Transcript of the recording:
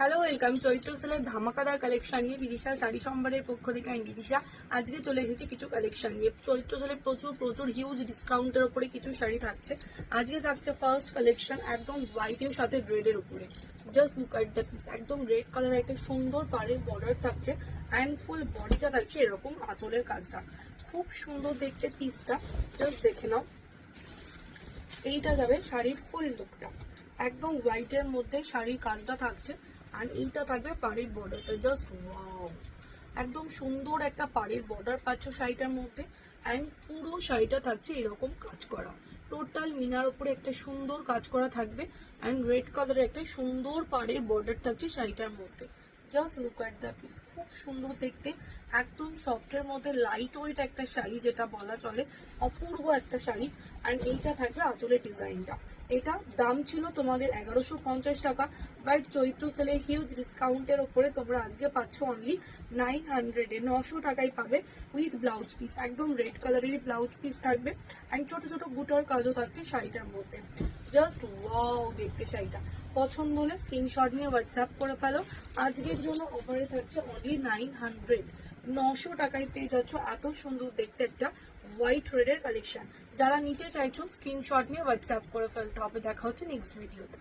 Hello welcome চৈত্র সেলের ধামাকাদার collection নিয়ে বিদিশা শাড়ি সম্ভারের পক্ষ থেকে আমি বিদিশা আজকে চলে এসেছি কিছু কালেকশন নিয়ে। চৈত্র সেলে প্রচুর প্রচুর হিউজ ডিসকাউন্টের উপরে কিছু শাড়ি থাকছে। আজকে থাকছে ফার্স্ট কালেকশন একদম হোয়াইটের সাথে রেডের উপরে। Just look at the piece, একদম রেড কালার একটা সুন্দর পাড়ের বর্ডার থাকছে অ্যান্ড ফুল বডিটা থাকছে এরকম আঁচলের কাজটা, খুব সুন্দর দেখতে পিসটা। জাস্ট দেখে নাও, এইটা যাবে শাড়ির ফুল লুকটা, একদম হোয়াইটের মধ্যে শাড়ির কাজটা থাকছে আর এইটা থাকবে পাড়ের বর্ডারটা। জাস্ট ওয়াও, একদম সুন্দর একটা পাড়ের বর্ডার পাচ্ছ শাড়িটার মধ্যে অ্যান্ড পুরো শাড়িটা থাকছে এরকম কাজ করা, টোটাল মিনার উপরে একটা সুন্দর কাজ করা থাকবে অ্যান্ড রেড কালারের একটা সুন্দর পাড়ের বর্ডার থাকছে শাড়িটার মধ্যে। Just look at the piece, খুব সুন্দর দেখতে, একদম সফটের মধ্যে লাইট ওয়েট একটা শাড়ি যেটা বলা চলে, অপূর্ব একটা শাড়ি। অ্যান্ড এইটা থাকবে আঁচলের ডিজাইনটা। এটা দাম ছিল তোমাদের 1150 টাকা, বাট চৈত্র সেলে হিউজ ডিসকাউন্টের ওপরে তোমরা আজকে পাচ্ছ অনলি 900-এ, 900 টাকায় পাবে উইথ ব্লাউজ পিস। একদম রেড কালারেরই ব্লাউজ পিস থাকবে অ্যান্ড ছোট ছোট বুটার কাজও থাকছে শাড়িটার মধ্যে। জাস্ট ওয়াও দেখতে শাড়িটা। পছন্দ হলে স্ক্রিনশট নিয়ে হোয়াটসঅ্যাপ করে ফেলো। আজকের জন্য অফারে থাকছে অনলি 900, 900 টাকায় পেয়ে যাচ্ছ এত সুন্দর দেখতে একটা হোয়াইট রেডের কালেকশন। যারা নিতে চাইছো স্ক্রিনশট নিয়ে হোয়াটসঅ্যাপ করে ফেলতে হবে। দেখা হচ্ছে নেক্সট ভিডিওতে।